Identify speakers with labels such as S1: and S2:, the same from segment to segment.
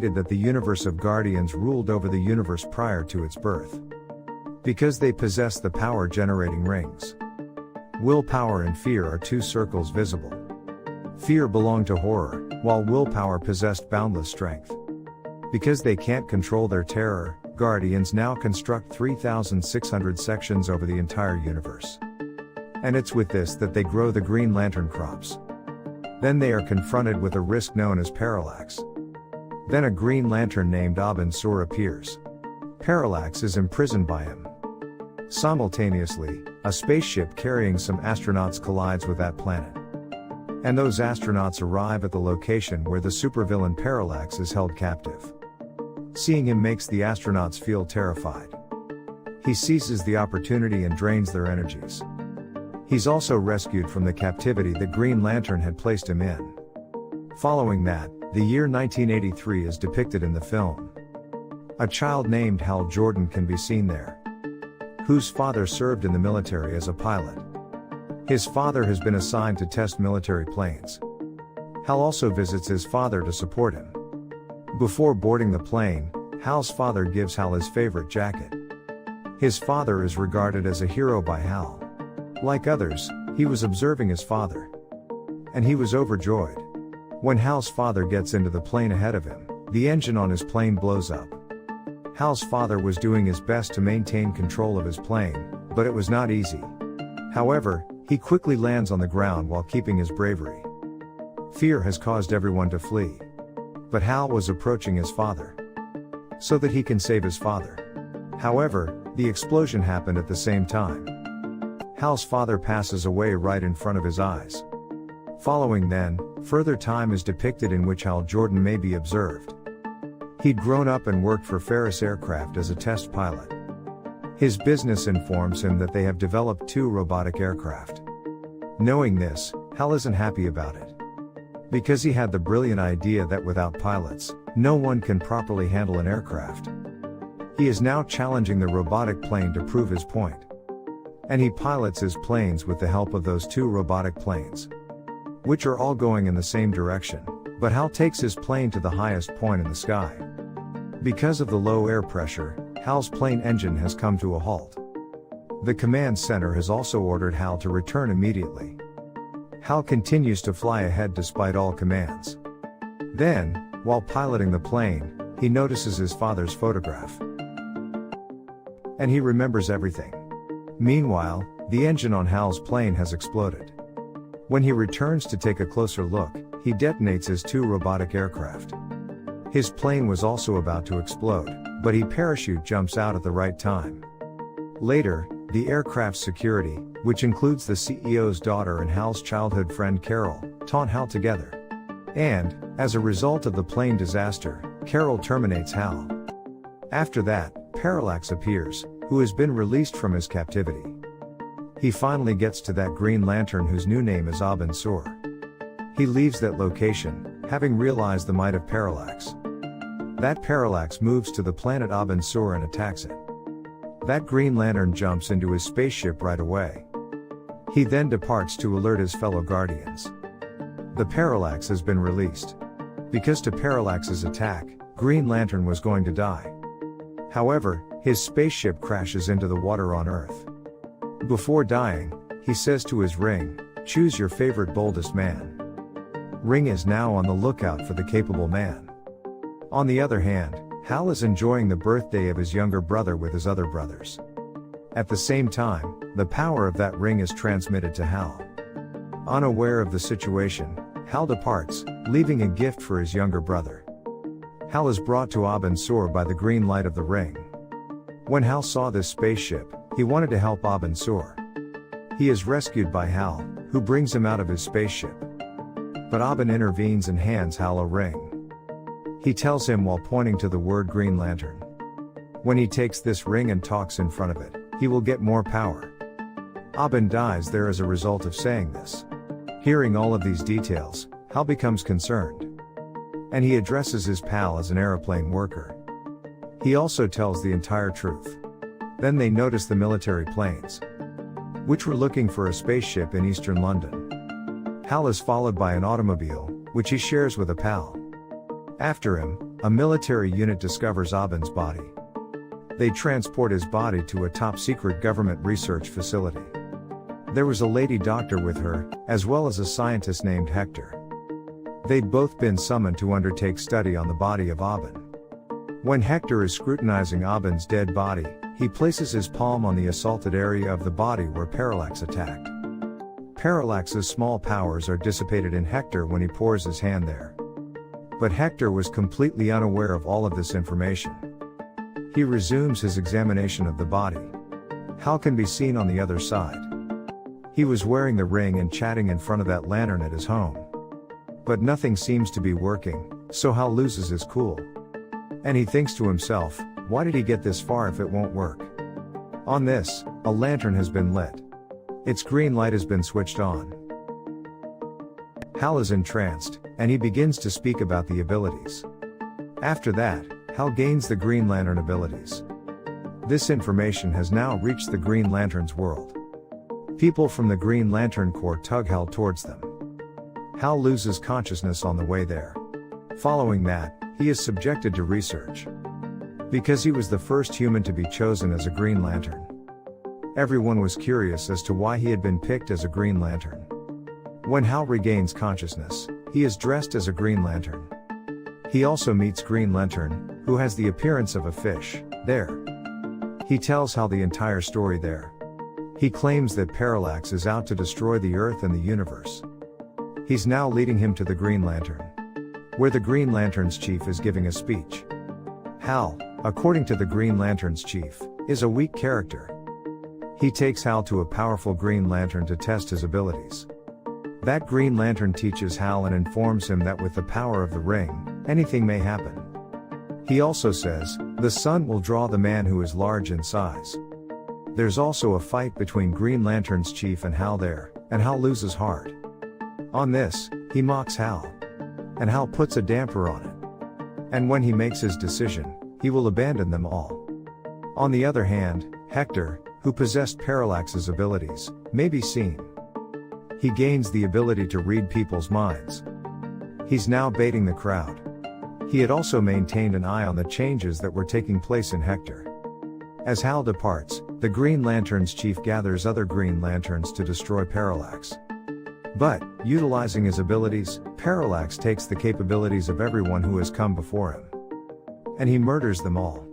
S1: that the universe of Guardians ruled over the universe prior to its birth. Because they possess the power-generating rings. Willpower and fear are two circles visible. Fear belonged to horror, while willpower possessed boundless strength. Because they can't control their terror, Guardians now construct 3,600 sections over the entire universe. And it's with this that they grow the Green Lantern crops. Then they are confronted with a risk known as Parallax. Then a Green Lantern named Abin Sur appears. Parallax is imprisoned by him. Simultaneously, a spaceship carrying some astronauts collides with that planet. And those astronauts arrive at the location where the supervillain Parallax is held captive. Seeing him makes the astronauts feel terrified. He seizes the opportunity and drains their energies. He's also rescued from the captivity that Green Lantern had placed him in. Following that, the year 1983 is depicted in the film. A child named Hal Jordan can be seen there, whose father served in the military as a pilot. His father has been assigned to test military planes. Hal also visits his father to support him. Before boarding the plane, Hal's father gives Hal his favorite jacket. His father is regarded as a hero by Hal. Like others, he was observing his father. And he was overjoyed. When Hal's father gets into the plane ahead of him, the engine on his plane blows up. Hal's father was doing his best to maintain control of his plane, but it was not easy. However, he quickly lands on the ground while keeping his bravery. Fear has caused everyone to flee. But Hal was approaching his father, so that he can save his father. However, the explosion happened at the same time. Hal's father passes away right in front of his eyes. Following then, further time is depicted in which Hal Jordan may be observed. He'd grown up and worked for Ferris Aircraft as a test pilot. His business informs him that they have developed 2 robotic aircraft. Knowing this, Hal isn't happy about it. Because he had the brilliant idea that without pilots, no one can properly handle an aircraft. He is now challenging the robotic plane to prove his point. And he pilots his planes with the help of those 2 robotic planes, which are all going in the same direction, but Hal takes his plane to the highest point in the sky. Because of the low air pressure, Hal's plane engine has come to a halt. The command center has also ordered Hal to return immediately. Hal continues to fly ahead despite all commands. Then, while piloting the plane, he notices his father's photograph. And he remembers everything. Meanwhile, the engine on Hal's plane has exploded. When he returns to take a closer look, he detonates his 2 robotic aircraft. His plane was also about to explode, but he parachute jumps out at the right time. Later, the aircraft's security, which includes the CEO's daughter and Hal's childhood friend Carol, taunt Hal together. And, as a result of the plane disaster, Carol terminates Hal. After that, Parallax appears, who has been released from his captivity. He finally gets to that Green Lantern whose new name is Abin Sur. He leaves that location, having realized the might of Parallax. That Parallax moves to the planet Abin Sur and attacks it. That Green Lantern jumps into his spaceship right away. He then departs to alert his fellow Guardians. The Parallax has been released. Because to Parallax's attack, Green Lantern was going to die. However, his spaceship crashes into the water on Earth. Before dying, he says to his ring, "Choose your favorite boldest man." Ring is now on the lookout for the capable man. On the other hand, Hal is enjoying the birthday of his younger brother with his other brothers. At the same time, the power of that ring is transmitted to Hal. Unaware of the situation, Hal departs, leaving a gift for his younger brother. Hal is brought to Abin Sur by the green light of the ring. When Hal saw this spaceship, he wanted to help Abin Sur. He is rescued by Hal, who brings him out of his spaceship. But Abin intervenes and hands Hal a ring. He tells him while pointing to the word Green Lantern. When he takes this ring and talks in front of it, he will get more power. Abin dies there as a result of saying this. Hearing all of these details, Hal becomes concerned. And he addresses his pal as an aeroplane worker. He also tells the entire truth. Then they notice the military planes, which were looking for a spaceship in eastern London. Hal is followed by an automobile, which he shares with a pal. After him, a military unit discovers Aubin's body. They transport his body to a top-secret government research facility. There was a lady doctor with her, as well as a scientist named Hector. They'd both been summoned to undertake study on the body of Aubin. When Hector is scrutinizing Aubin's dead body, he places his palm on the assaulted area of the body where Parallax attacked. Parallax's small powers are dissipated in Hector when he pours his hand there. But Hector was completely unaware of all of this information. He resumes his examination of the body. Hal can be seen on the other side. He was wearing the ring and chatting in front of that lantern at his home. But nothing seems to be working, so Hal loses his cool. And he thinks to himself, why did he get this far if it won't work? On this, a lantern has been lit. Its green light has been switched on. Hal is entranced, and he begins to speak about the abilities. After that, Hal gains the Green Lantern abilities. This information has now reached the Green Lantern's world. People from the Green Lantern Corps tug Hal towards them. Hal loses consciousness on the way there. Following that, he is subjected to research. Because he was the first human to be chosen as a Green Lantern. Everyone was curious as to why he had been picked as a Green Lantern. When Hal regains consciousness, he is dressed as a Green Lantern. He also meets Green Lantern, who has the appearance of a fish, there. He tells Hal the entire story there. He claims that Parallax is out to destroy the Earth and the universe. He's now leading him to the Green Lantern, where the Green Lantern's chief is giving a speech. Hal, according to the Green Lantern's chief, is a weak character. He takes Hal to a powerful Green Lantern to test his abilities. That Green Lantern teaches Hal and informs him that with the power of the ring, anything may happen. He also says, the sun will draw the man who is large in size. There's also a fight between Green Lantern's chief and Hal there, and Hal loses hard. On this, he mocks Hal. And Hal puts a damper on it. And when he makes his decision, he will abandon them all. On the other hand, Hector, who possessed Parallax's abilities, may be seen. He gains the ability to read people's minds. He's now baiting the crowd. He had also maintained an eye on the changes that were taking place in Hector. As Hal departs, the Green Lantern's chief gathers other Green Lanterns to destroy Parallax. But, utilizing his abilities, Parallax takes the capabilities of everyone who has come before him. And he murders them all.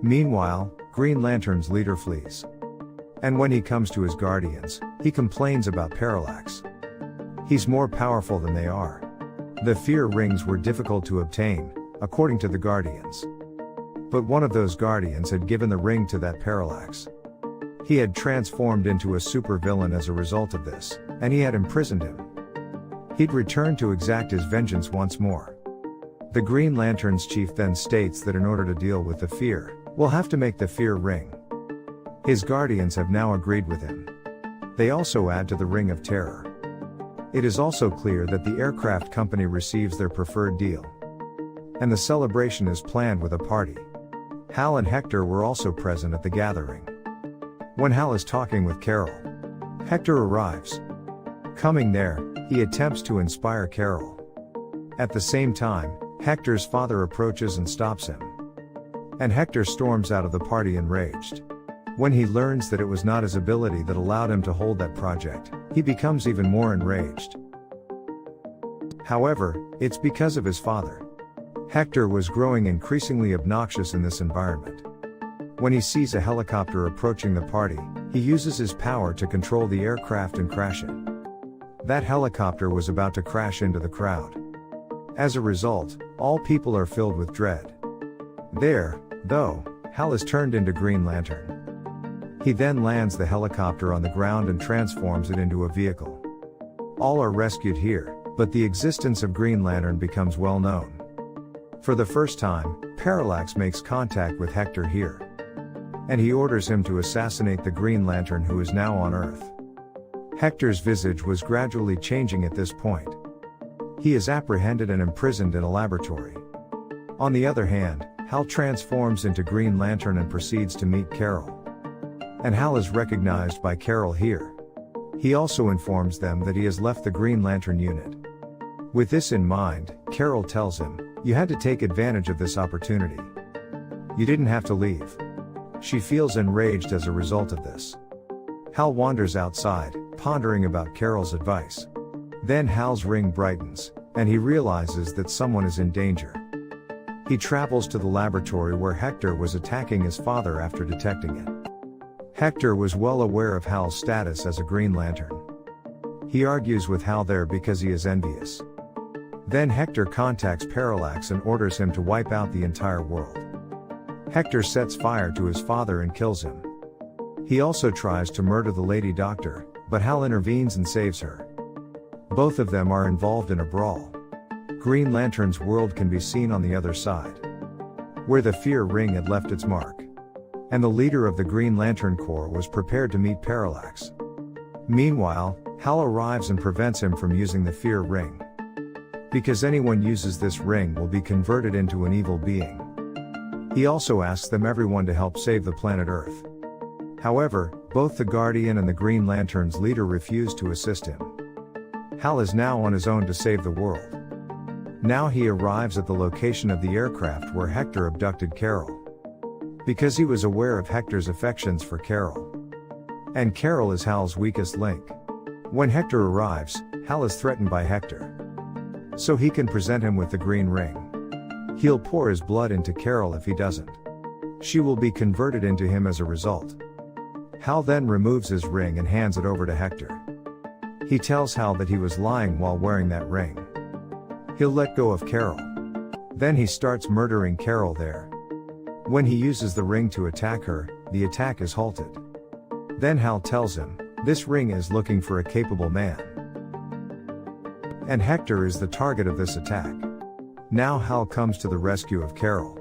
S1: Meanwhile, Green Lantern's leader flees. And when he comes to his Guardians, he complains about Parallax. He's more powerful than they are. The fear rings were difficult to obtain, according to the Guardians. But one of those Guardians had given the ring to that Parallax. He had transformed into a supervillain as a result of this, and he had imprisoned him. He'd returned to exact his vengeance once more. The Green Lantern's chief then states that in order to deal with the fear, we'll have to make the fear ring. His Guardians have now agreed with him. They also add to the Ring of Terror. It is also clear that the aircraft company receives their preferred deal. And the celebration is planned with a party. Hal and Hector were also present at the gathering. When Hal is talking with Carol, Hector arrives. Coming there, he attempts to inspire Carol. At the same time, Hector's father approaches and stops him. And Hector storms out of the party enraged. When he learns that it was not his ability that allowed him to hold that project, he becomes even more enraged. However, it's because of his father. Hector was growing increasingly obnoxious in this environment. When he sees a helicopter approaching the party, he uses his power to control the aircraft and crash it. That helicopter was about to crash into the crowd. As a result, all people are filled with dread. There, though, Hal is turned into Green Lantern. He then lands the helicopter on the ground and transforms it into a vehicle. All are rescued here, but the existence of Green Lantern becomes well known. For the first time, Parallax makes contact with Hector here. And he orders him to assassinate the Green Lantern who is now on Earth. Hector's visage was gradually changing at this point. He is apprehended and imprisoned in a laboratory. On the other hand, Hal transforms into Green Lantern and proceeds to meet Carol. And Hal is recognized by Carol here. He also informs them that he has left the Green Lantern unit. With this in mind, Carol tells him, You had to take advantage of this opportunity. You didn't have to leave. She feels enraged as a result of this. Hal wanders outside, pondering about Carol's advice. Then Hal's ring brightens, and he realizes that someone is in danger. He travels to the laboratory where Hector was attacking his father after detecting it. Hector was well aware of Hal's status as a Green Lantern. He argues with Hal there because he is envious. Then Hector contacts Parallax and orders him to wipe out the entire world. Hector sets fire to his father and kills him. He also tries to murder the Lady Doctor, but Hal intervenes and saves her. Both of them are involved in a brawl. Green Lantern's world can be seen on the other side, where the fear ring had left its mark. And the leader of the Green Lantern Corps was prepared to meet Parallax. Meanwhile, Hal arrives and prevents him from using the fear ring. Because anyone uses this ring will be converted into an evil being. He also asks them everyone to help save the planet Earth. However, both the Guardian and the Green Lantern's leader refuse to assist him. Hal is now on his own to save the world. Now he arrives at the location of the aircraft where Hector abducted Carol. Because he was aware of Hector's affections for Carol. And Carol is Hal's weakest link. When Hector arrives, Hal is threatened by Hector. So he can present him with the green ring. He'll pour his blood into Carol if he doesn't. She will be converted into him as a result. Hal then removes his ring and hands it over to Hector. He tells Hal that he was lying while wearing that ring. He'll let go of Carol. Then he starts murdering Carol there. When he uses the ring to attack her, the attack is halted. Then Hal tells him, this ring is looking for a capable man. And Hector is the target of this attack. Now Hal comes to the rescue of Carol.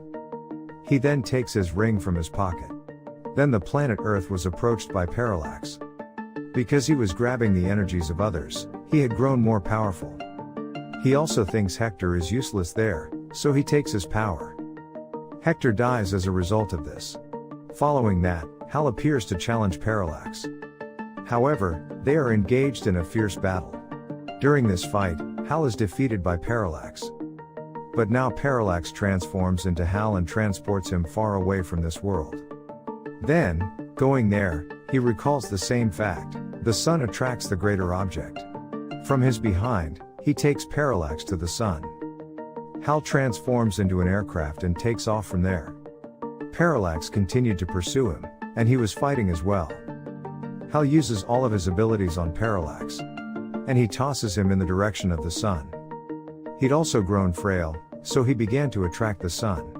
S1: He then takes his ring from his pocket. Then the planet Earth was approached by Parallax. Because he was grabbing the energies of others, he had grown more powerful. He also thinks Hector is useless there, so he takes his power. Hector dies as a result of this. Following that, Hal appears to challenge Parallax. However, they are engaged in a fierce battle. During this fight, Hal is defeated by Parallax. But now Parallax transforms into Hal and transports him far away from this world. Then, going there, he recalls the same fact: the sun attracts the greater object. From his behind, he takes Parallax to the sun. Hal transforms into an aircraft and takes off from there. Parallax continued to pursue him, and he was fighting as well. Hal uses all of his abilities on Parallax. And he tosses him in the direction of the sun. He'd also grown frail, so he began to attract the sun.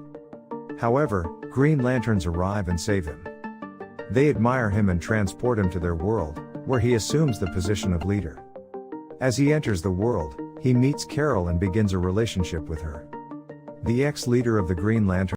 S1: However, Green Lanterns arrive and save him. They admire him and transport him to their world, where he assumes the position of leader. As he enters the world, he meets Carol and begins a relationship with her. The ex-leader of the Green Lantern